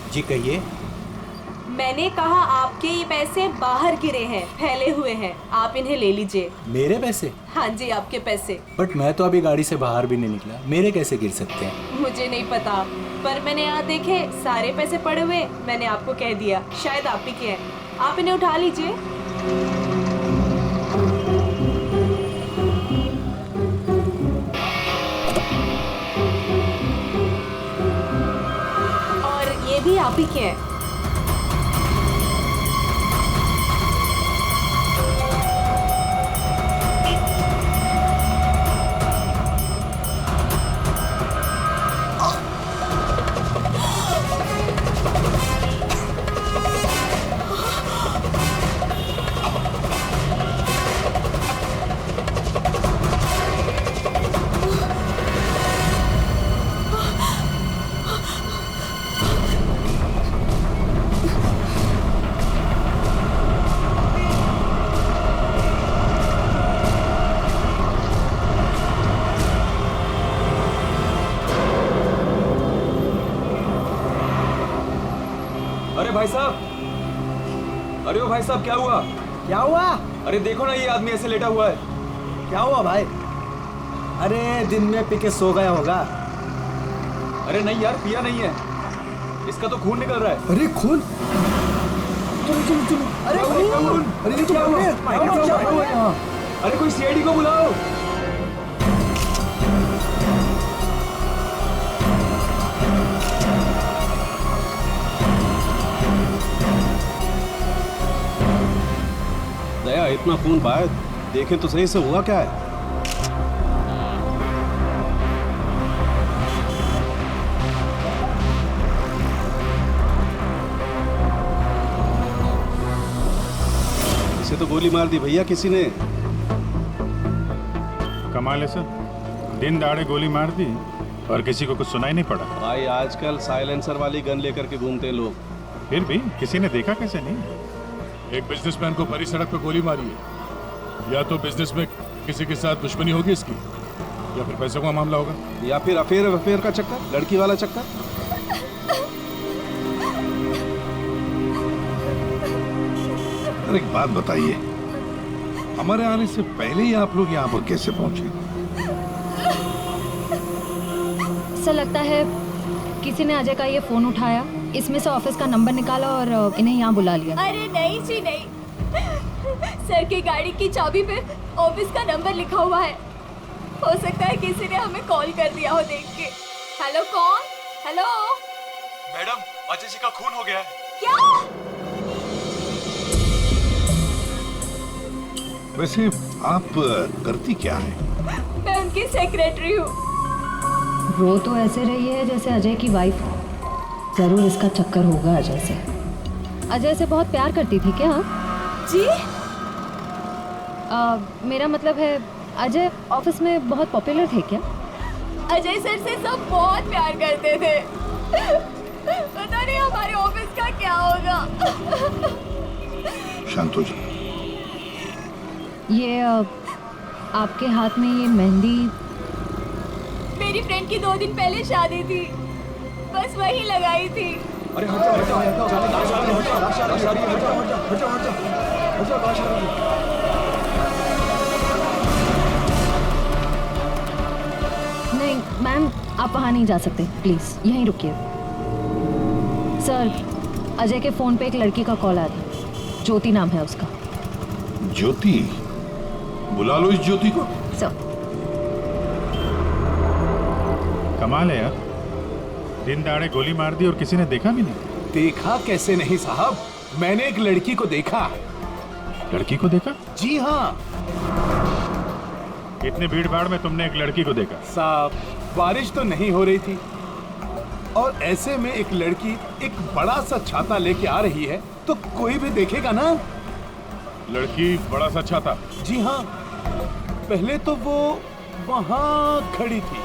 जी कहिए। मैंने कहा आपके ये पैसे बाहर गिरे हैं, फैले हुए हैं, आप इन्हें ले लीजिए। मेरे पैसे? हाँ जी, आपके पैसे। बट मैं तो अभी गाड़ी से बाहर भी नहीं निकला, मेरे कैसे गिर सकते हैं? मुझे नहीं पता, पर मैंने यहाँ देखे सारे पैसे पड़े हुए, मैंने आपको कह दिया, शायद आप ही के हैं। आप इन्हें उठा लीजिए। और ये भी आप ही के हैं। अरे भाई साहब, अरे ओ भाई साहब, क्या हुआ? क्या हुआ? अरे देखो ना, ये आदमी ऐसे लेटा हुआ है। क्या हुआ भाई? अरे दिन में पी के सो गया होगा। अरे नहीं यार, पिया नहीं है, इसका तो खून निकल रहा है। अरे खून? चलो चलो चलो। अरे खून! अरे ये तो क्या हुआ? अरे कोई सीआईडी को बुलाओ। दया, इतना खून बहा है, देखें तो सही से हुआ क्या है? इसे तो गोली मार दी भैया किसी ने। कमाल है सर, दिन दहाड़े गोली मार दी और किसी को कुछ सुनाई नहीं पड़ा। भाई आजकल साइलेंसर वाली गन लेकर के घूमते हैं लोग। फिर भी किसी ने देखा कैसे नहीं? एक बिजनेसमैन को भरी सड़क पे गोली मारी है। या तो बिजनेस में किसी के साथ दुश्मनी होगी इसकी, या फिर पैसों का मामला होगा, या फिर अफेयर का चक्कर, लड़की वाला चक्कर। अरे एक बात बताइए, हमारे आने से पहले ही आप लोग यहाँ पर कैसे पहुंचे? ऐसा लगता है किसी ने अजय का ये फोन उठाया, इसमें से ऑफिस का नंबर निकाला और इन्हें यहाँ बुला लिया। अरे नहीं जी नहीं, सर की गाड़ी की चाबी पे ऑफिस का नंबर लिखा हुआ है। हो सकता है किसी ने हमें कॉल कर दिया हो देख के। हेलो, कौन? हेलो मैडम, अजय जी का खून हो गया है। क्या? वैसे आप करती क्या है? मैं उनकी सेक्रेटरी हूँ। रो तो ऐसे रही है जैसे अजय की वाइफ हो। जरूर इसका चक्कर होगा अजय से। अजय से बहुत प्यार करती थी क्या? जी? मेरा मतलब है अजय ऑफिस में बहुत पॉपुलर थे क्या? अजय सर से सब बहुत प्यार करते थे। पता नहीं हमारे ऑफिस का क्या होगा। शांत हो जाओ। ये आपके हाथ में ये मेहंदी? मेरी फ्रेंड की 2 दिन पहले शादी थी, बस वही लगाई थी। अरे हट जाओ। नहीं मैम, आप वहाँ नहीं जा सकते, प्लीज यहीं रुकिए। सर, अजय के फोन पे एक लड़की का कॉल आया था, ज्योति नाम है उसका। ज्योति? बुला लो इस ज्योति को। सर। कमाल है यार, दिन दहाड़े गोली मार दी और किसी ने देखा भी नहीं। देखा कैसे नहीं साहब, मैंने एक लड़की को देखा। लड़की को देखा? जी हाँ इतनी भीड़ भाड़ में तुमने एक लड़की को देखा? साहब, बारिश तो नहीं हो रही थी और ऐसे में एक लड़की एक बड़ा सा छाता लेके आ रही है तो कोई भी देखेगा ना। लड़की बड़ा सा अच्छा था। जी हाँ, पहले तो वो वहां खड़ी थी,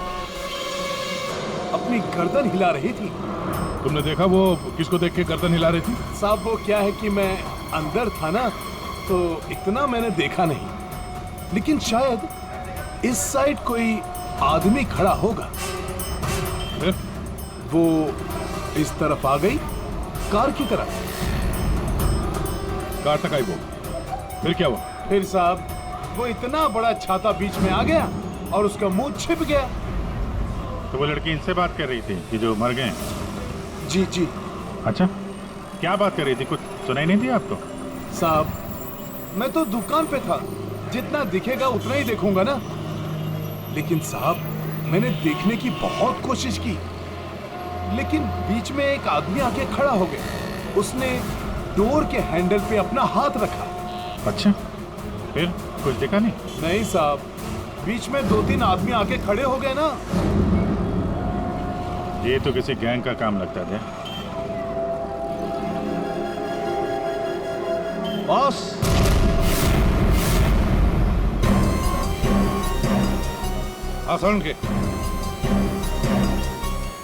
अपनी गर्दन हिला रही थी। तुमने देखा वो किसको देख के गर्दन हिला रही थी? साहब वो क्या है कि मैं अंदर था ना, तो इतना मैंने देखा नहीं, लेकिन शायद इस साइड कोई आदमी खड़ा होगा। फिर? वो इस तरफ आ गई, कार की तरफ। कार तक आई वो, फिर क्या हुआ? फिर साहब वो इतना बड़ा छाता बीच में आ गया और उसका मुंह छिप गया। तो वो लड़की इनसे बात कर रही थी कि जो मर गए? जी जी अच्छा, क्या बात कर रही थी? कुछ सुनाई नहीं दिया आपको? साहब, मैं तो दुकान पे था, जितना दिखेगा उतना ही देखूंगा ना। लेकिन साहब मैंने देखने की बहुत कोशिश की, लेकिन बीच में एक आदमी आके खड़ा हो गया। उसने डोर के हैंडल पे अपना हाथ रखा। अच्छा, फिर कुछ देखा नहीं? नहीं साहब, बीच में 2-3 आदमी आके खड़े हो गए ना। ये तो किसी गैंग का काम लगता था। बॉस, आसान के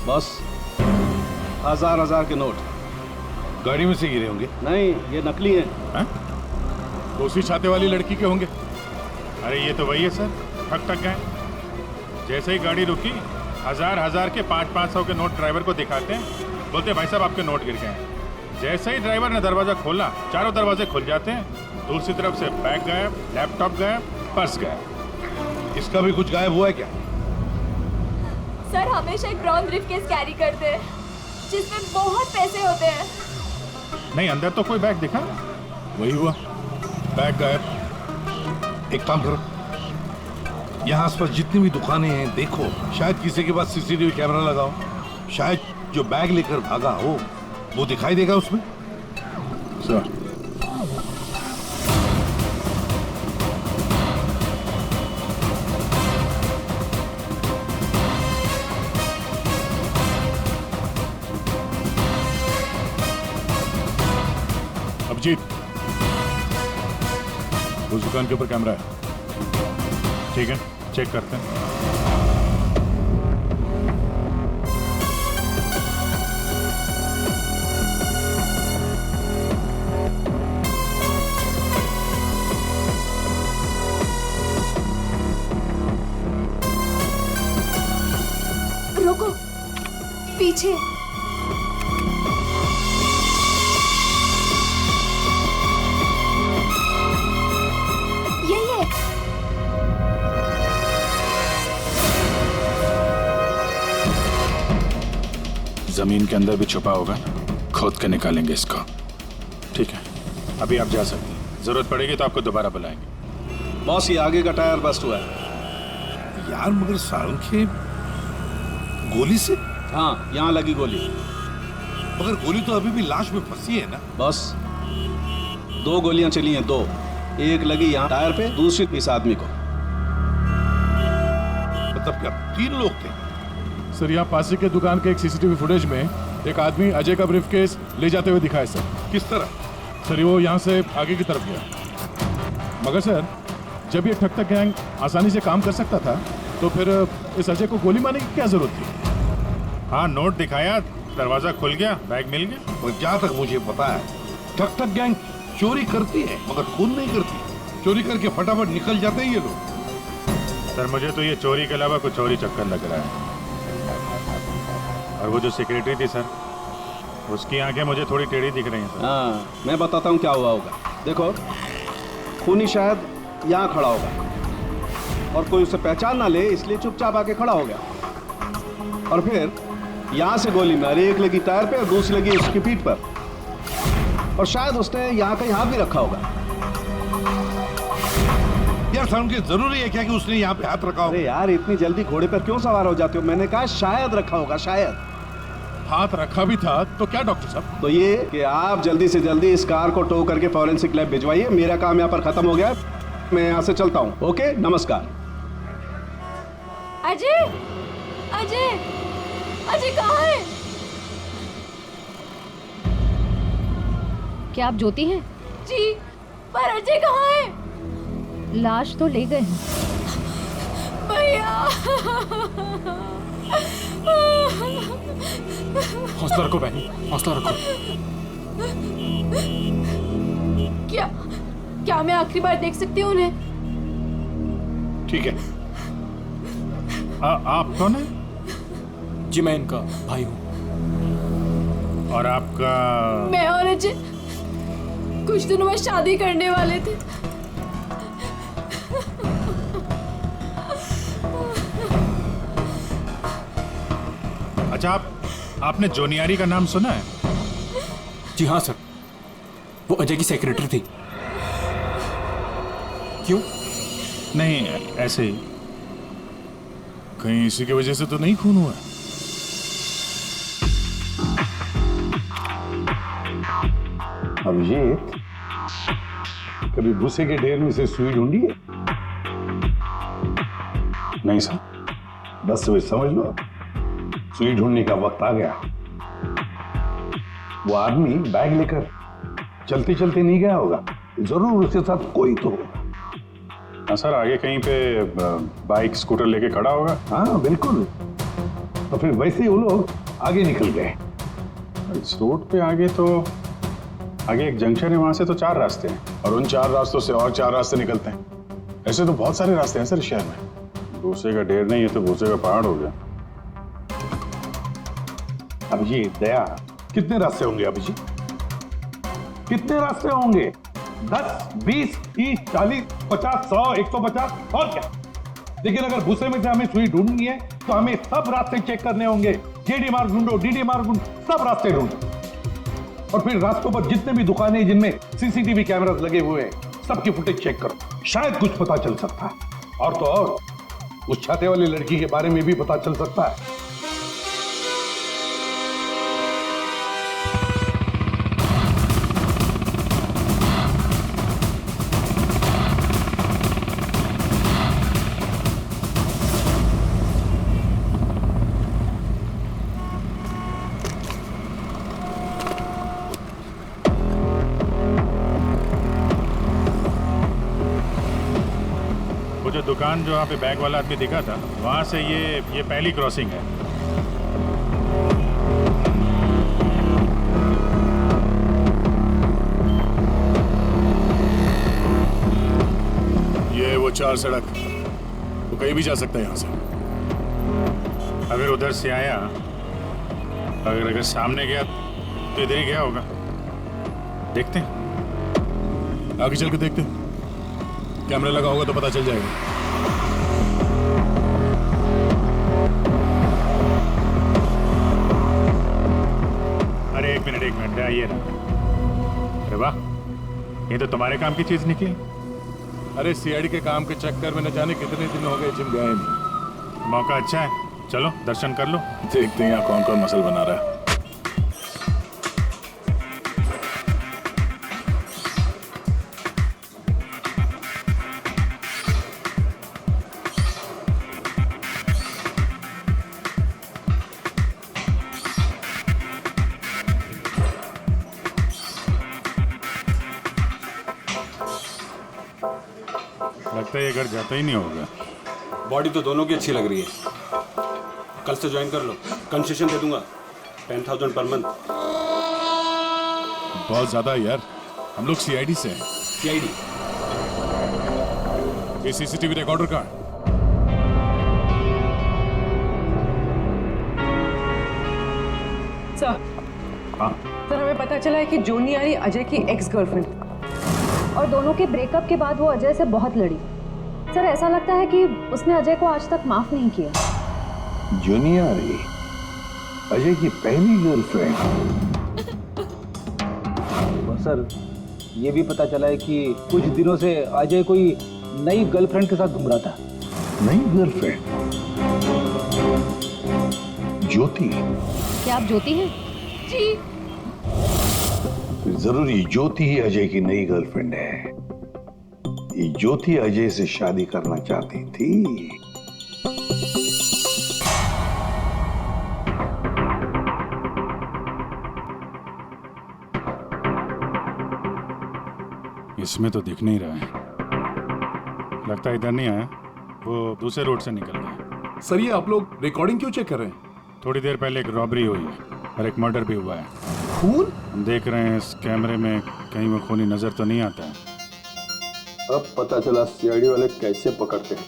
बॉस, 1000 के नोट। गाड़ी में से गिरे होंगे। नहीं, ये नकली हैं। हाँ? तो उसी छाते वाली लड़की के होंगे। अरे ये तो वही है सर, ठग ठग गए। जैसे ही गाड़ी रुकी, 1000 के 500 के नोट ड्राइवर को दिखाते हैं, बोलते हैं भाई साहब आपके नोट गिर गए हैं। जैसे ही ड्राइवर ने दरवाजा खोला, चारों दरवाजे खुल जाते हैं। दूसरी तरफ से बैग गायब, लैपटॉप गायब, पर्स गायब। इसका भी कुछ गायब हुआ है क्या? सर हमेशा एक ब्राउन ब्रीफकेस कैरी करते हैं जिसमें बहुत पैसे होते हैं। नहीं, अंदर तो कोई बैग दिखा। वही हुआ, बैग गायब। एक काम करो, यहाँ आसपास जितनी भी दुकानें हैं देखो, शायद किसी के पास सीसीटीवी कैमरा लगाओ। शायद जो बैग लेकर भागा हो वो दिखाई देगा उसमें। सर, अभिजीत, उस दुकान के ऊपर कैमरा है। ठीक है, चेक करते हैं। रोको, पीछे। यही है। जमीन के अंदर भी छुपा होगा, खोद के निकालेंगे इसको। ठीक है, अभी आप जा सकते हैं। जरूरत पड़ेगी तो आपको दोबारा बुलाएंगे। बॉस, ये आगे का टायर बस्ट हुआ है। यार मगर सारंगे गोली से? हाँ, यहाँ लगी गोली। मगर गोली तो अभी भी लाश में फंसी है ना। बस 2 गोलियां चली हैं, 2। एक लगी यहाँ टायर पे, दूसरी इस आदमी को। मतलब क्या 3 लोग थे? सर यहाँ पासी के दुकान के एक सीसीटीवी फुटेज में एक आदमी अजय का ब्रीफकेस ले जाते हुए दिखा है सर। किस तरह? सर वो यहाँ से आगे की तरफ गया। मगर सर जब ये ठग ठग गैंग आसानी से काम कर सकता था तो फिर इस अजय को गोली मारने की क्या जरूरत थी? हाँ, नोट दिखाया, दरवाजा खुल गया, बैग मिल गया। और जहाँ तक मुझे पता है ठग ठग गैंग चोरी करती है मगर खून नहीं करती। चोरी करके फटाफट निकल जाते हैं ये लोग। सर मुझे तो ये चोरी के अलावा कुछ और ही चक्कर लग रहा है। और वो जो सेक्रेटरी थी सर, उसकी आंखें मुझे थोड़ी टेढ़ी दिख रही हैं सर। हाँ, मैं बताता हूँ क्या हुआ होगा। देखो, खूनी शायद यहाँ खड़ा होगा और कोई उसे पहचान ना ले, इसलिए चुपचाप आके खड़ा हो गया। और फिर यहाँ से गोली मारी, एक लगी टायर पे और दूसरी लगी उसकी पीठ पर। और शायद उसने यहाँ कहीं हाथ भी रखा होगा। यार सारंगे जरूरी है क्या कि उसने यहाँ पे हाथ रखा हो? अरे यार, इतनी जल्दी घोड़े पर क्यों सवार हो जाते हो? मैंने कहा शायद रखा होगा, शायद। हाथ रखा भी था तो क्या डॉक्टर साहब? तो ये कि आप जल्दी से जल्दी इस कार को टो करके फॉरेंसिक लैब भिजवाइए। मेरा काम यहाँ पर खत्म हो गया, मैं यहाँ से चलता हूँ। ओके, नमस्कार। अजय, अजय, अजय कहाँ है? क्या आप ज्योति हैं? जी, पर अजय कहाँ है? लाश तो ले गए हैं। भैया हौसला रखो बहनी, हौसला रखो। क्या क्या मैं आखिरी बार देख सकती हूँ उन्हें? ठीक है। आप कौन है? जी मैं इनका भाई हूँ। और आपका? मैं और अजय कुछ दिनों बाद शादी करने वाले थे। अच्छा, आपने जोनियारी का नाम सुना है? जी हाँ सर, वो अजय की सेक्रेटरी थी। क्यों? नहीं, ऐसे ही। कहीं इसी की वजह से तो नहीं खून हुआ? अभिजीत, कभी भूसे के ढेर में से सुई ढूंढी है? नहीं सर। बस वही समझ लो, सुई ढूंढने का वक्त आ गया। वो आदमी बैग लेकर चलते चलते नहीं गया होगा, जरूर उसके साथ कोई तो होगा। हाँ सर, आगे कहीं पे बाइक स्कूटर लेके खड़ा होगा। हाँ बिल्कुल। तो फिर वैसे ही वो लोग आगे निकल गए। इस रोड पे आगे तो आगे एक जंक्शन है, वहां से तो 4 रास्ते हैं और उन 4 रास्तों से और 4 रास्ते निकलते हैं। ऐसे तो बहुत सारे रास्ते हैं सर शहर में। भूसे का ढेर नहीं है तो भूसे का पहाड़ हो गया। अभिजीत, दया, कितने रास्ते होंगे अभिजीत? कितने रास्ते होंगे? 10, 20, 30, 40, 50, 100, 150 और क्या? लेकिन अगर भूसे में से हमें सुई ढूंढनी है तो हमें सब रास्ते चेक करने होंगे। जेडी मार्ग ढूंढो, डीडी मार्ग ढूंढो, सब रास्ते ढूंढो। और फिर रास्तों पर जितने भी दुकानें जिनमें सीसीटीवी कैमरास लगे हुए हैं, सबकी फुटेज चेक करो। शायद कुछ पता चल सकता है। और तो और उस छाते वाली लड़की के बारे में भी पता चल सकता है। वो जो दुकान जो वहाँ पे बैग वाला आदमी दिखा था, वहाँ से ये पहली क्रॉसिंग है। ये वो 4 सड़क, वो कहीं भी जा सकता है यहाँ से। अगर उधर से आया, अगर सामने गया तो इधर ही गया होगा। देखते हैं, आगे चल के देखते हैं। कैमरा लगा होगा तो पता चल जाएगा। अरे एक मिनट, आइए ना। अरे वाह, ये तो तुम्हारे काम की चीज निकली। अरे सीआईडी के काम के चक्कर में न जाने कितने दिन हो गए जिम गए नहीं। मौका अच्छा है, चलो दर्शन कर लो। देखते हैं यहाँ कौन कौन मसल बना रहा है। लगता है ये घर जाता ही नहीं होगा। बॉडी तो दोनों की अच्छी लग रही है। कल से ज्वाइन कर लो, कंसेशन दे दूंगा 10,000 पर मंथ। बहुत ज्यादा है यार, हम लोग सीआईडी से हैं। सीआईडी? ये सीसीटीवी रिकॉर्डर का है। सर, हाँ सर हमें पता चला है कि जोनियारी अजय की एक्स गर्लफ्रेंड, और दोनों के ब्रेकअप के बाद वो अजय से बहुत लड़ी। सर ऐसा लगता है कि उसने अजय को आज तक माफ नहीं किया। जोनियारी अजय की पहली गर्लफ्रेंड? और सर ये भी पता चला है कि कुछ दिनों से अजय कोई नई गर्लफ्रेंड के साथ घूम रहा था। नई गर्लफ्रेंड? ज्योति? क्या आप ज्योति हैं? जी। जरूरी ज्योति ही अजय की नई गर्लफ्रेंड है। ये ज्योति अजय से शादी करना चाहती थी। इस इसमें तो दिख नहीं रहा है। लगता है इधर नहीं आया, वो दूसरे रोड से निकल गया। सर ये आप लोग रिकॉर्डिंग क्यों चेक कर रहे हैं? थोड़ी देर पहले एक रॉबरी हुई है और एक मर्डर भी हुआ है। खून? हम देख रहे हैं इस कैमरे में कहीं वो खूनी नजर तो नहीं आता है। अब पता चला सीआईडी वाले कैसे पकड़ते हैं।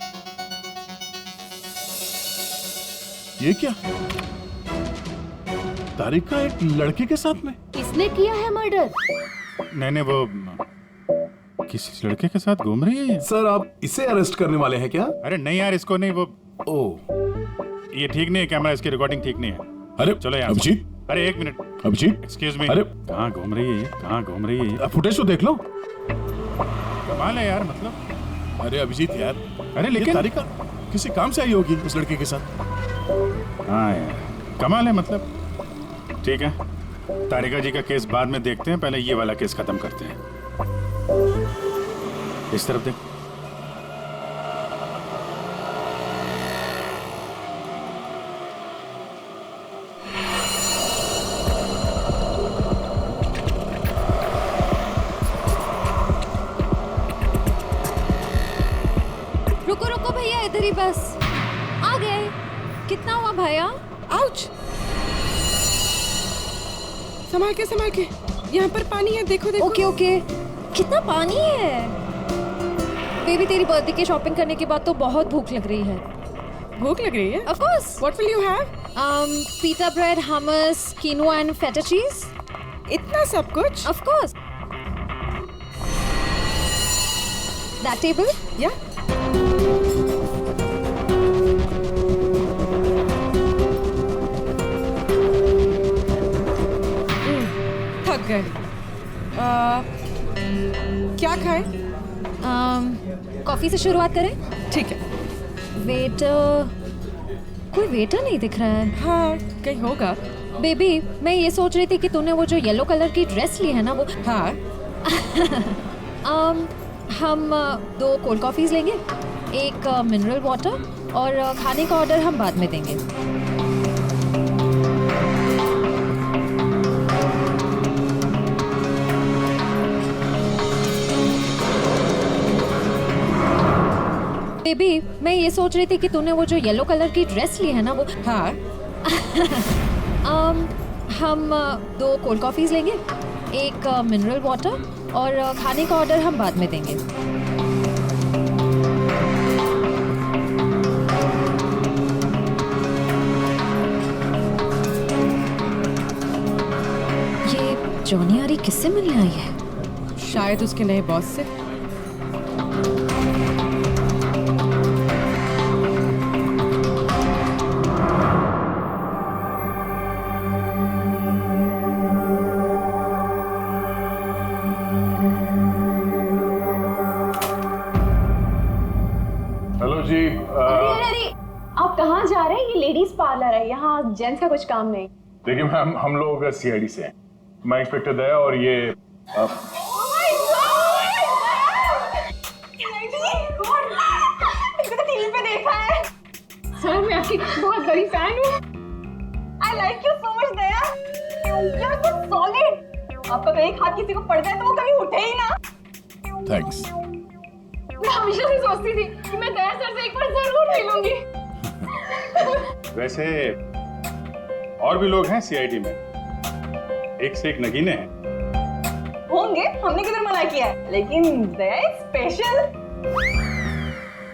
ये क्या? तारिका एक लड़के के साथ में? किसने किया है मर्डर? नहीं वो किसी लड़के के साथ घूम रही है ये। सर आप इसे अरेस्ट करने वाले हैं क्या? अरे नहीं यार, इसको नहीं। वो ये ठीक नहीं है, कैमरा इसकी रिकॉर्डिंग ठीक नहीं है। अरे चलो यार। अभिजीत, अरे एक मिनट, अभिजीत, एक्सक्यूज मी। अरे कहाँ घूम रही है ये? कहाँ घूम रही है ये? फुटेज तो देख लो। कमाल है यार, मतलब। अरे अभिजीत यार, अरे ये लेकिन तारिका किसी काम से आई होगी उस लड़के के साथ। हाँ यार, कमाल है मतलब। ठीक है, तारिका जी का केस बाद में देखते हैं, पहले ये वाला केस खत्म करते हैं। इस तरफ देख। रुको रुको भैया, इधर ही बस। आ गए। कितना हुआ भैया? आउच! संभाल के, यहाँ पर पानी है, देखो देखो। Okay okay. कितना पानी है? बेबी तेरी बर्थडे की शॉपिंग करने के बाद तो बहुत भूख लग रही है। भूख लग रही है? Of course. What will you have? Pita bread, hummus, quinoa and feta cheese. इतना सब कुछ? Of course. That table? Yeah. थक गए। क्या खाएं? कॉफी से शुरुआत करें? ठीक है। वेटर, कोई वेटर नहीं दिख रहा है। हाँ, कहीं होगा। बेबी मैं ये सोच रही थी कि तूने वो जो येलो कलर की ड्रेस ली है ना वो। हाँ। हम 2 कोल्ड कॉफीज लेंगे, एक मिनरल वाटर, और खाने का ऑर्डर हम बाद में देंगे। बेबी मैं ये सोच रही थी कि तूने वो जो येलो कलर की ड्रेस ली है ना वो। हाँ। हम 2 कोल्ड कॉफीज लेंगे, एक मिनरल वाटर, और खाने का ऑर्डर हम बाद में देंगे। ये जॉनी आरी किससे मिलने आई है? शायद उसके नए बॉस से। हेलो जी। अरे आप कहाँ जा रहे हैं? ये लेडीज पार्लर है, यहाँ जेंट्स का कुछ काम नहीं। देखिए मैम, हम लोग सीआईडी से हैं। मैं इंस्पेक्टर दया और ये टीवी पे देखा है सर, मैं आपकी बहुत बड़ी फैन हूँ। I like you so much Daya, you are so solid. आपका कहीं हाथ किसी को पड़ जाए तो वो कभी उठे ही ना। थैंक्स। मैं हमेशा से सोचती थी कि मैं दया सर से एक बार जरूर मिलूंगी। वैसे और भी लोग हैं सीआईडी में, एक से एक नगीने हैं। होंगे, हमने किधर मना किया है, लेकिन दया इज स्पेशल।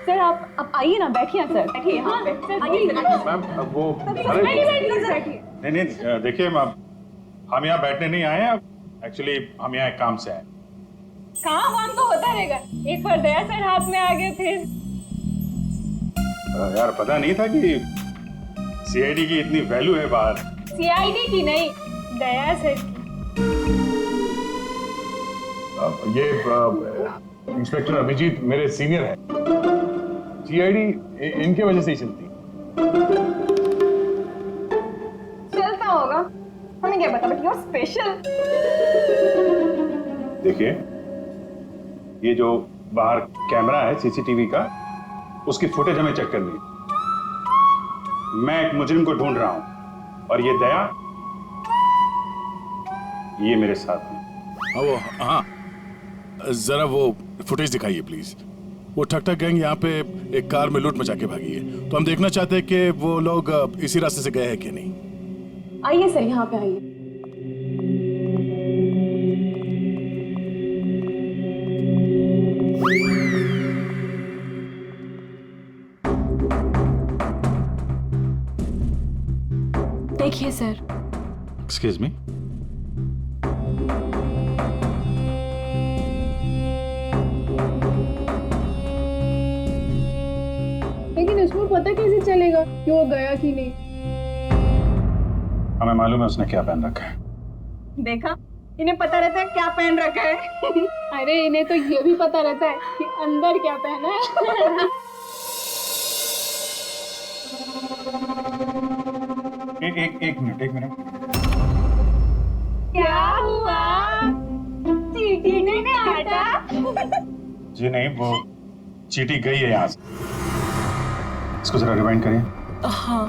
सर आप आइए ना, बैठिए ना सर, बैठिए यहाँ पे। आइए मैम वो बैठिए। नहीं देखिए मैम, हम यहाँ बैठने नहीं आए हैं, एक्चुअली हम यहाँ एक काम से आए। काम तो होता रहेगा, एक बार दया सर हाथ में आ गए फिर। यार पता नहीं था कि सीआईडी की इतनी वैल्यू है बाहर। सीआईडी की नहीं, दया सर की। ये इंस्पेक्टर अभिजीत मेरे सीनियर हैं। सीआईडी इनके वजह से ही चलती। चलता होगा, हमें क्या पता, बट यू आर स्पेशल। देखिए ये जो बाहर कैमरा है सीसीटीवी का, उसकी फुटेज हमें चेक करनी है। मैं एक मुजरिम को ढूंढ रहा हूं और ये दया ये मेरे साथ है। वो हाँ, जरा वो फुटेज दिखाइए प्लीज। वो ठक ठक गैंग यहाँ पे एक कार में लूट मचा के भागी है, तो हम देखना चाहते हैं कि वो लोग इसी रास्ते से गए हैं कि नहीं। आइए सर, यहाँ पे आइए। देखिए सर। Excuse me. लेकिन इसमें पता कैसे चलेगा कि वो गया कि नहीं? हमें मालूम है उसने क्या पहन रखा है। देखा, इन्हें पता रहता है क्या पहन रखा है। अरे इन्हें तो ये भी पता रहता है कि अंदर क्या पहना है। एक मिनट। क्या हुआ? चीटी ने काटा? जी नहीं, वो चीटी गई है यहाँ से। इसको जरा रिवाइंड करिए। हाँ।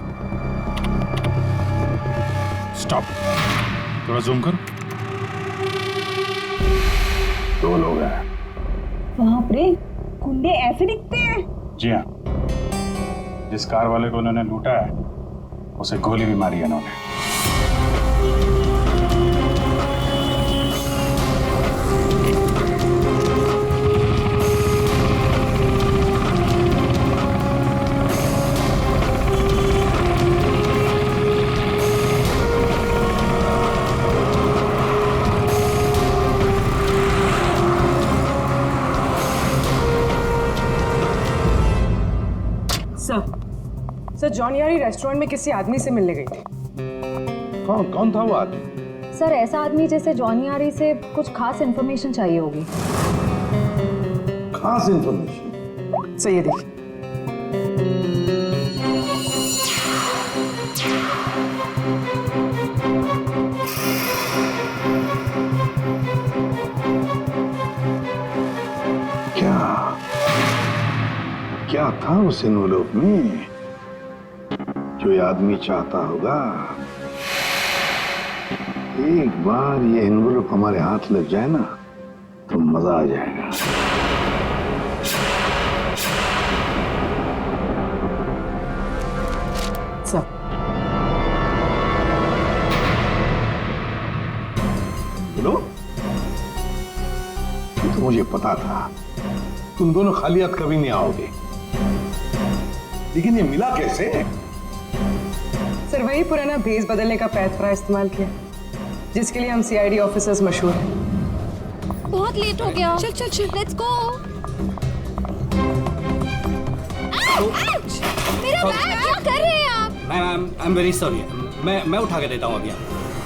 स्टॉप, थोड़ा जूम करो। 2 लोग हैं। बाप रे, गुंडे ऐसे दिखते हैं? जी हाँ, जिस कार वाले को उन्होंने लूटा है उसे गोली भी मारी है उन्होंने। सर जॉनियारी रेस्टोरेंट में किसी आदमी से मिलने गई थी। कौन था वो आदमी? सर ऐसा आदमी जैसे जॉनियारी से कुछ खास इन्फॉर्मेशन चाहिए होगी। खास इंफॉर्मेशन? सही है, देखिए। क्या था उस एनवेलप में जो ये आदमी चाहता होगा? एक बार ये एनवेलप हमारे हाथ लग जाए ना तो मजा आ जाएगा। सर बोलो। ये तो मुझे पता था तुम दोनों खाली हाथ कभी नहीं आओगे, लेकिन ये मिला कैसे? सर वही पुराना भेस बदलने का पैतरा इस्तेमाल किया जिसके लिए हम सीआईडी ऑफिसर्स मशहूर हैं। बहुत लेट हो गया। चल चल चल, लेट्स गो। मेरा बैग क्या कर रहे हैं आप? Ma'am I am very sorry, मैं उठा के देता हूँ अभी।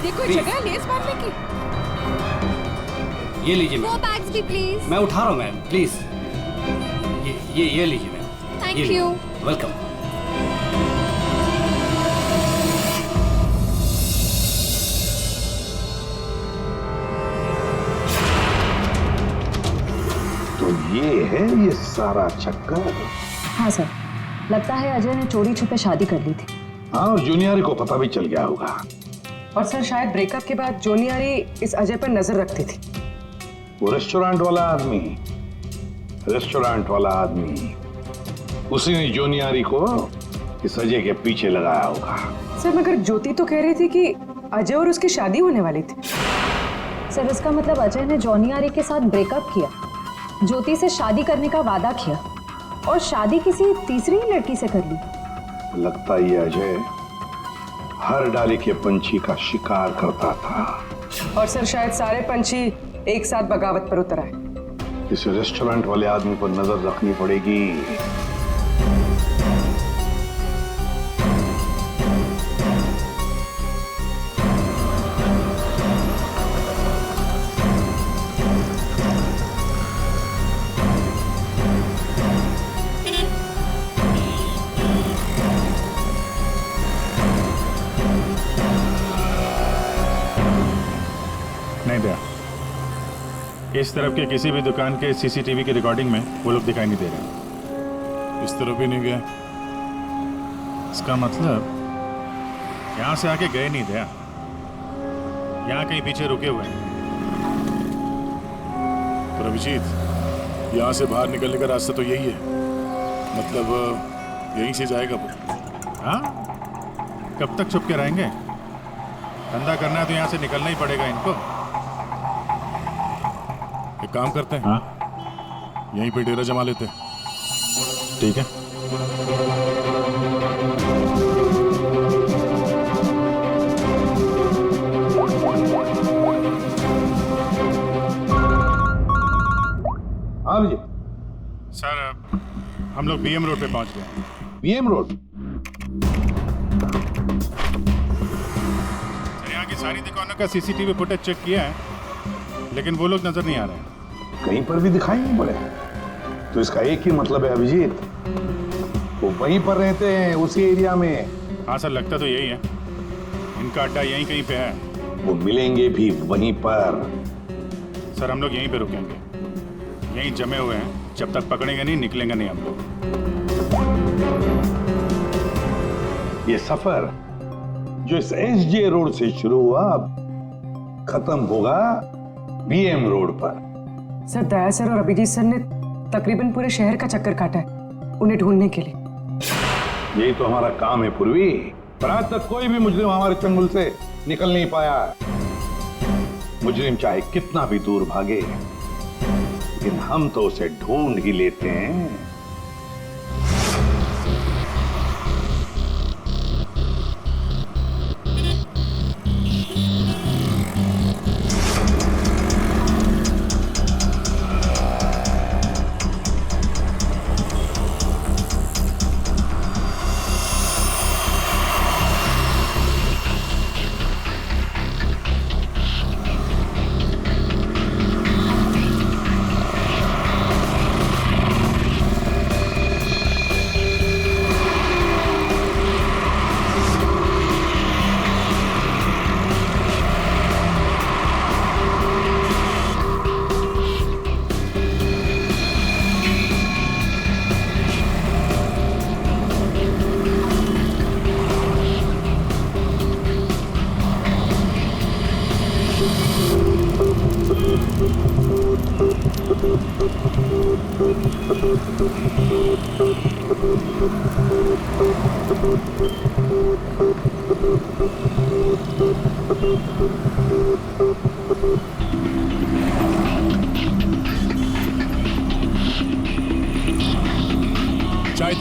देखो जगह लेस बांधने की। ये लीजिए वो मैम। बैग्स भी प्लीज। मैं उठा रहा हूँ मैम, प्लीज। ये लीजिए मैम। Thank you. वेलकम। तो ये है ये सारा चक्कर। हाँ सर, लगता है अजय ने चोरी छुपे शादी कर ली थी। हाँ, और जूनियर को पता भी चल गया होगा। और सर शायद ब्रेकअप के बाद जोनियारी इस अजय पर नजर रखती थी। वो रेस्टोरेंट वाला आदमी उसी ने जोनियारी को इस अजय के पीछे लगाया होगा। सर मगर ज्योति तो कह रही थी कि अजय और उसकी शादी होने वाली थी। सर इसका मतलब अजय ने जॉनियारी के साथ ब्रेकअप किया, ज्योति से शादी करने का वादा किया और शादी किसी तीसरी लड़की से कर ली। लगता ये अजय हर डाली के पंछी का शिकार करता था। और सर शायद सारे पंछी एक साथ बगावत पर उतर आए। इस रेस्टोरेंट वाले आदमी पर नजर रखनी पड़ेगी। नहीं दया, इस तरफ के किसी भी दुकान के सीसीटीवी की रिकॉर्डिंग में वो लोग दिखाई नहीं दे रहे। इस तरफ भी नहीं गया। इसका मतलब यहाँ से आके गए नहीं दया, यहाँ कहीं पीछे रुके हुए हैं। तो अभिजीत, यहाँ से बाहर निकलने का रास्ता तो यही है, मतलब यहीं से जाएगा वो। हाँ, कब तक छुप के रहेंगे? धंधा करना है तो यहाँ से निकलना ही पड़ेगा इनको। एक काम करते हैं, हाँ, यहीं पे डेरा जमा लेते हैं। ठीक है। हाँ विजय। सर, हम लोग बीएम रोड पे पहुंच गए हैं। BM road? सर, यहाँ की सारी दुकानों का सीसीटीवी फुटेज चेक किया है, लेकिन वो लोग नजर नहीं आ रहे हैं। कहीं पर भी दिखाई नहीं पड़े। तो इसका एक ही मतलब है अभिजीत, वो वहीं पर रहते हैं, उसी एरिया में। हाँ सर, लगता तो यही है। इनका अड्डा यहीं कहीं पे है। वो मिलेंगे भी वहीं पर। सर, हम लोग यहीं पे रुकेंगे, यहीं जमे हुए हैं। जब तक पकड़ेंगे नहीं, निकलेंगे नहीं हम लोग। ये सफर जो इस एसजे रोड से शुरू हुआ, खत्म होगा बीएम रोड पर। सर, दया सर और अभिजीत सर ने तकरीबन पूरे शहर का चक्कर काटा है उन्हें ढूंढने के लिए। यही तो हमारा काम है पूर्वी, पर आज तक कोई भी मुजरिम हमारे चंगुल से निकल नहीं पाया। मुजरिम चाहे कितना भी दूर भागे, लेकिन हम तो उसे ढूंढ ही लेते हैं। चाय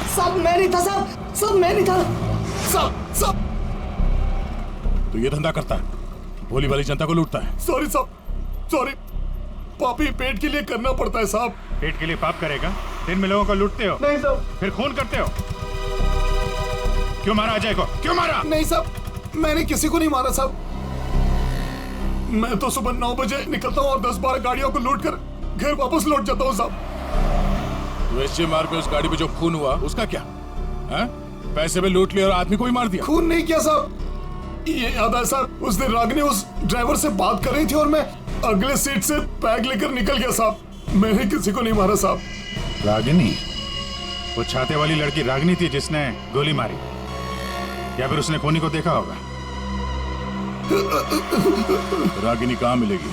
सब मैं नहीं था, सब मैं नहीं था, सब तो ये धंधा करता है, भोली भाली जनता को लूटता है। सॉरी साहब, सॉरी। पापी पेट के लिए करना पड़ता है साहब। पेट के लिए पाप करेगा? दिन में लोगों को लूटते हो, नहीं साहब। फिर खून करते हो। क्यों मारा अजय को? क्यों मारा? नहीं साहब, मैंने किसी को नहीं मारा साहब। मैं तो सुबह 9 बजे निकलता हूँ और 10-12 गाड़ियों को लूट कर घर वापस लौट जाता हूँ साहब। तो एसजे मार्ग पे उस गाड़ी पे जो खून हुआ उसका क्या है? पैसे में लूट लिया और आदमी को भी मार दिया। खून नहीं किया साहब, ये याद है साहब, उस दिन रागिनी उस ड्राइवर से बात कर रही थी और मैं अगले सीट से बैग लेकर निकल गया साहब। मैंने किसी को नहीं मारा साहब। रागिनी? वो छाते वाली लड़की रागिनी थी जिसने गोली मारी, या फिर उसने खूनी को देखा होगा? रागिनी कहाँ मिलेगी?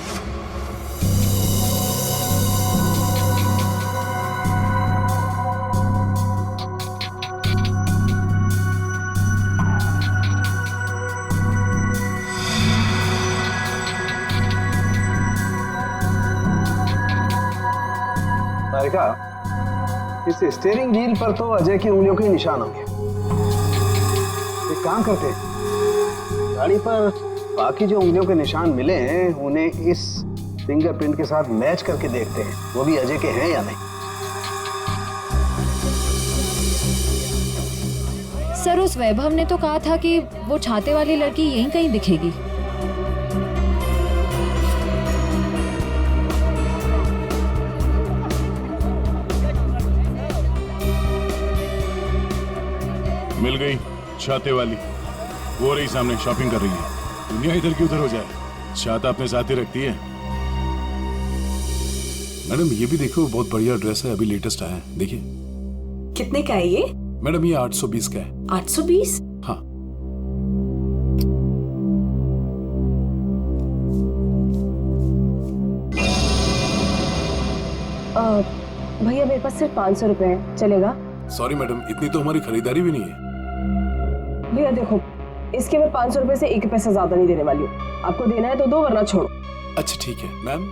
सारिका, इस स्टीयरिंग व्हील पर तो अजय की उंगलियों के निशान होंगे। एक काम करते हैं, गाड़ी पर बाकी जो उंगलियों के निशान मिले हैं उन्हें इस फिंगरप्रिंट के साथ मैच करके देखते हैं, वो भी अजय के हैं या नहीं। सर, उस वैभव ने तो कहा था कि वो छाते वाली लड़की यहीं कहीं दिखेगी। मिल गई छाते वाली, वो रही सामने, शॉपिंग कर रही है। दुनिया इधर की उधर हो जाए, छाता अपने साथ ही रखती है। मैडम ये भी देखो, बहुत बढ़िया ड्रेस है, अभी लेटेस्ट आया है, देखिए। कितने का है ये? मैडम ये 820 का है। 820? हाँ। भैया मेरे पास सिर्फ 500 रुपए है, चलेगा? सॉरी मैडम, इतनी तो हमारी खरीदारी भी नहीं है। भैया देखो, इसके मैं 500 रुपए से 1 पैसा ज्यादा नहीं देने वाली हूँ। आपको देना है तो दो, वरना छोड़ो। अच्छा ठीक है मैम।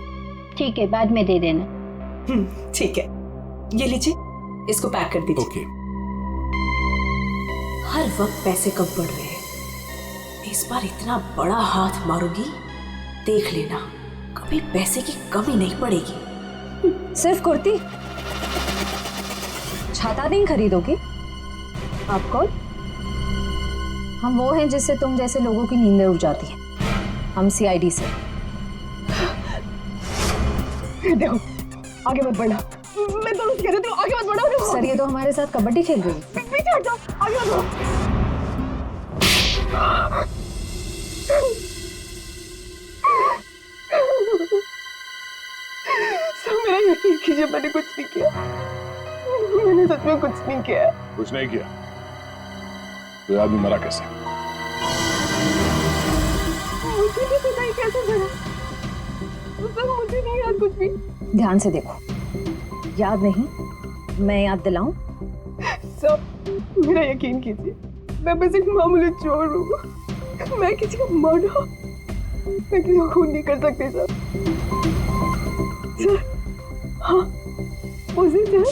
ठीक है, बाद में दे देना। ठीक है, ये लीजिए, इसको पैक कर दीजिए। ओके। हर वक्त पैसे कम पड़ रहे हैं, इस बार इतना बड़ा हाथ मारूंगी, देख लेना, कभी पैसे की कमी नहीं पड़ेगी। सिर्फ कुर्ती, छाता नहीं खरीदोगी? आप कौन? हम वो हैं जिससे तुम जैसे लोगों की नींदें उड़ जाती हैं। हम सीआईडी से। देखो, आगे मत बढ़ना, मैं तो कह रही हूँ, आगे मत बढ़ो। सर, ये तो हमारे साथ कबड्डी खेल रही है। पीछे हट जाओ, आगे मत बढ़ो। सर मेरा यकीन कीजिए, मैंने कुछ नहीं किया, मैंने सच में कुछ नहीं किया। कुछ नहीं किया तो आदमी मरा कैसे? मुझे नहीं पता कैसे मरा, सर मुझे नहीं याद कुछ भी। ध्यान से देखो, याद नहीं? मैं याद दिलाऊं? सर मेरा यकीन कीजिए, मैं बस एक मामूली चोर हूँ, मैं किसी को मारा, मैं किसी को खून नहीं कर सकती सर। सर हाँ, उसी दिन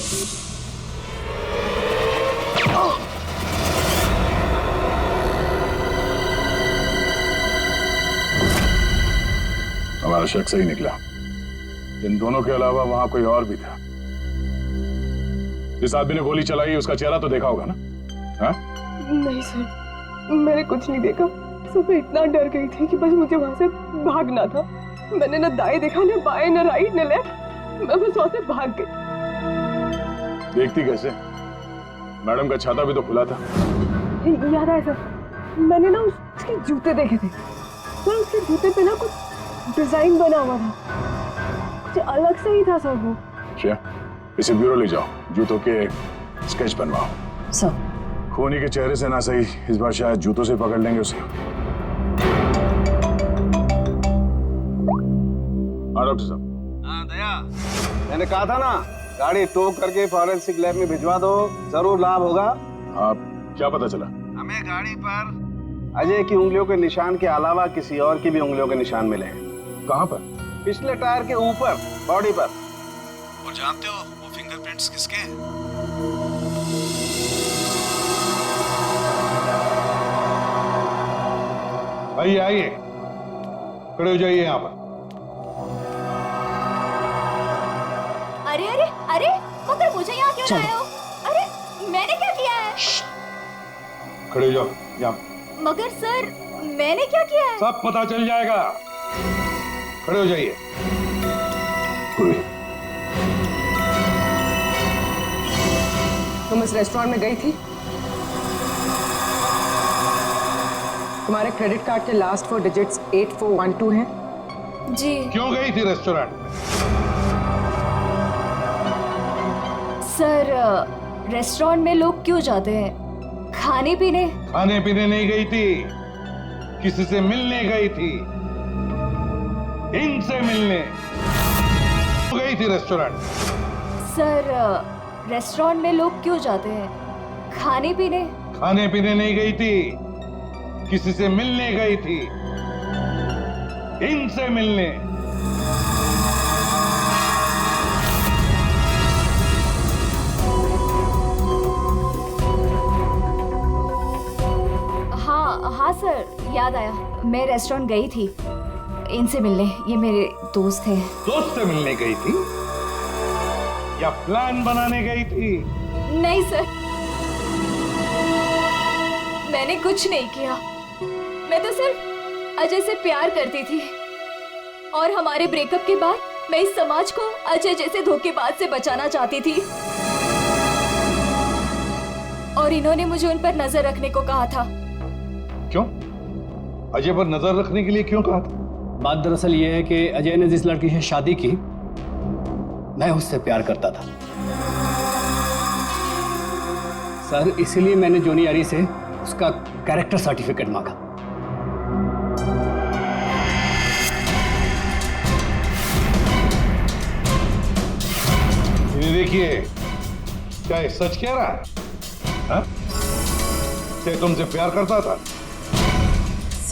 हमारा शक सही निकला। इन दोनों के अलावा वहां कोई और भी था। जिस आदमी ने गोली चलाई उसका चेहरा तो देखा होगा ना? हाँ? नहीं सर, मैंने कुछ नहीं देखा। सब मैं इतना डर गई थी कि बस मुझे वहां से भागना था। मैंने ना दाएं देखा, ना बाएं, ना राइट, ना लेफ्ट, मैं बस वहां से भाग गई। देखती कैसे? मैडम का छाता भी तो खुला था। याद आया सर, मैंने ना उसके जूते देखे थे सर, उसके जूते पे ना कुछ डिजाइन बना हुआ था, कुछ अलग से ही था सर वो। क्या? इसे ब्यूरो ले जाओ, जूतों के स्केच बनवाओ। सर खूनी के चेहरे से ना सही, इस बार शायद जूतों से पकड़ लेंगे उसे। हाँ डॉक्टर साहब। हाँ दया, मैंने कहा था ना, गाड़ी टो करके फॉरेंसिक लैब में भिजवा दो, जरूर लाभ होगा। आप क्या पता चला? हमें गाड़ी पर अजय की उंगलियों के निशान के अलावा किसी और की भी उंगलियों के निशान मिले हैं। कहाँ पर? पिछले टायर के ऊपर, बॉडी पर। और जानते हो वो फिंगरप्रिंट्स किसके हैं? आइए आइए, खड़े हो जाइए यहाँ पर। अरे अरे अरे, मगर मुझे यहाँ क्यों लाए हो? अरे मैंने क्या किया है? खड़े हो जाओ यहाँ। मगर सर, मैंने क्या किया है? सब पता चल जाएगा। खड़े हो जाइए। तुम इस रेस्टोरेंट में गई थी? तुम्हारे क्रेडिट कार्ड के लास्ट 4 डिजिट्स 8412 हैं? जी। क्यों गई थी रेस्टोरेंट में? सर, रेस्टोरेंट में लोग क्यों जाते हैं? खाने पीने? खाने पीने नहीं गई थी, किसी से मिलने गई थी। इनसे मिलने गई थी रेस्टोरेंट। सर, रेस्टोरेंट में लोग क्यों जाते हैं? खाने पीने? खाने पीने नहीं गई थी, किसी से मिलने गई थी। इनसे मिलने। हाँ सर, याद आया। मैं रेस्टोरेंट गई थी इनसे मिलने। ये मेरे दोस्त हैं। दोस्त से मिलने गई थी या प्लान बनाने गई थी? नहीं सर, मैंने कुछ नहीं किया। मैं तो सिर्फ अजय से प्यार करती थी, और हमारे ब्रेकअप के बाद मैं इस समाज को अजय जैसे धोखेबाज से बचाना चाहती थी, और इन्होंने मुझे उन पर नजर रखने को कहा था। क्यों? अजय पर नजर रखने के लिए क्यों कहा था? बात दरअसल ये है कि अजय ने जिस लड़की से शादी की, मैं उससे प्यार करता था सर, इसीलिए मैंने जोनी यारी से उसका कैरेक्टर सर्टिफिकेट मांगा। ये देखिए, क्या ये सच कह रहा है? हाँ? क्या तुमसे प्यार करता था?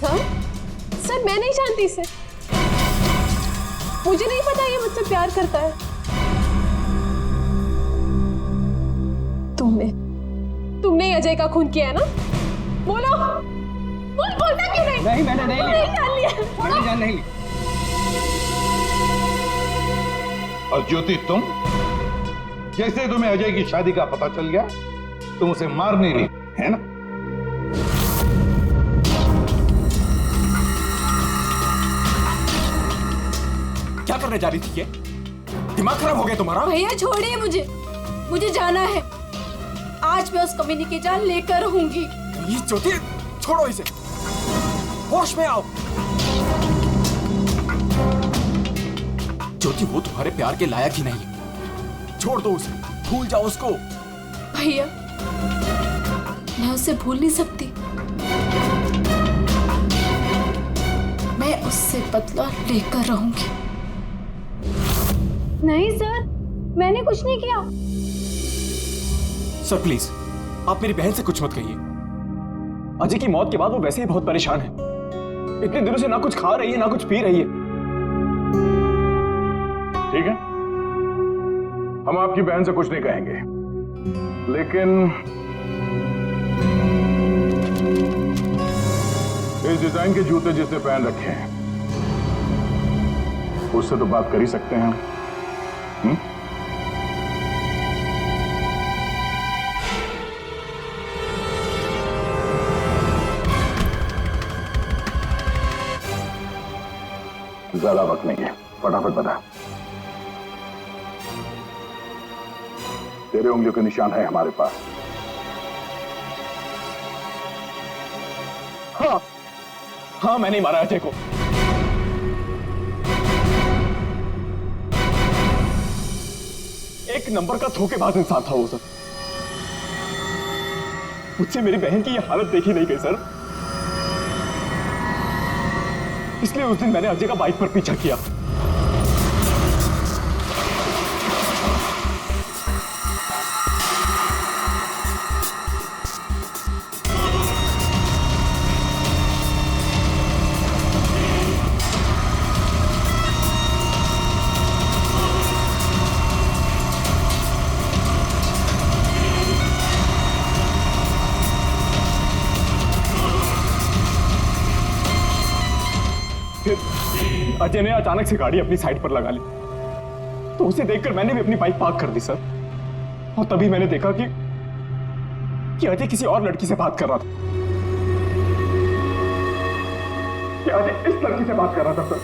सर मैं नहीं जानती इसे। मुझे नहीं पता ये मुझसे प्यार करता है। तुमने अजय का खून किया है ना? बोलो, बोलता क्यों नहीं? नहीं, मैंने नहीं लिया। जान लिया। मैंने जान नहीं ली। और ज्योति, तुम जैसे तुम्हें अजय की शादी का पता चल गया, तुम उसे मारने नहीं, है ना? क्या करने जा रही थी ये? दिमाग खराब हो गया तुम्हारा? भैया छोड़िए मुझे जाना है। आज मैं उस कमीनी की जान लेकर रहूंगी। ये ज्योति, छोड़ो इसे, होश में आओ। ज्योति, वो तुम्हारे प्यार के लायक ही नहीं। छोड़ दो उसे, भूल जाओ उसको। भैया, मैं उसे भूल नहीं सकती। मैं उससे बदला लेकर रहूंगी। नहीं सर, मैंने कुछ नहीं किया। सर प्लीज, आप मेरी बहन से कुछ मत कहिए। अजय की मौत के बाद वो वैसे ही बहुत परेशान है। इतने दिनों से ना कुछ खा रही है, ना कुछ पी रही है। ठीक है, हम आपकी बहन से कुछ नहीं कहेंगे, लेकिन इस डिजाइन के जूते जिसने पहन रखे हैं, उससे तो बात कर ही सकते हैं। ज्यादा वक्त नहीं है, फटाफट बता। तेरे उंगलियों के निशान है हमारे पास। हाँ, मैंने ही मारा अजय को। एक नंबर का धोखेबाज इंसान था वो सर। मुझसे मेरी बहन की ये हालत देखी नहीं गई सर, इसलिए उस दिन मैंने अजय का बाइक पर पीछा किया। अजय ने अचानक से गाड़ी अपनी साइड पर लगा ली, तो उसे देखकर मैंने भी अपनी बाइक पार्क कर दी सर। और तभी मैंने देखा कि अजय किसी और लड़की से बात कर रहा था। कि अजय इस लड़की से बात कर रहा था सर।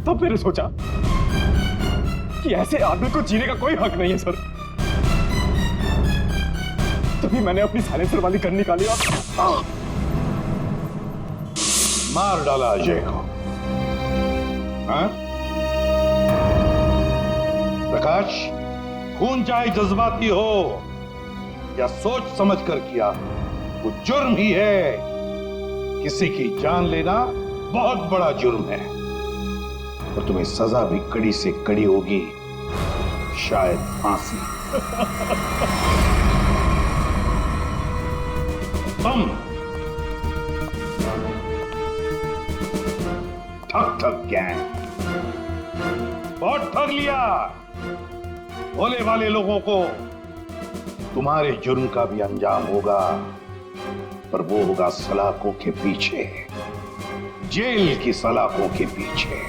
तब मैंने सोचा कि ऐसे आदमी को जीने का कोई हक नहीं है सर। तभी मैंने अपनी साइलेंसर वाली गन निकाली और मार डाला अजय को। हाँ? प्रकाश, खून चाहे जज्बाती हो या सोच समझ कर किया, वो जुर्म ही है। किसी की जान लेना बहुत बड़ा जुर्म है और तुम्हें सजा भी कड़ी से कड़ी होगी, शायद फांसी। तुम ठग गैंग बहुत ठग लिया। भोले वाले लोगों को तुम्हारे जुर्म का भी अंजाम होगा, पर वो होगा सलाखों के पीछे, जेल की सलाखों के पीछे।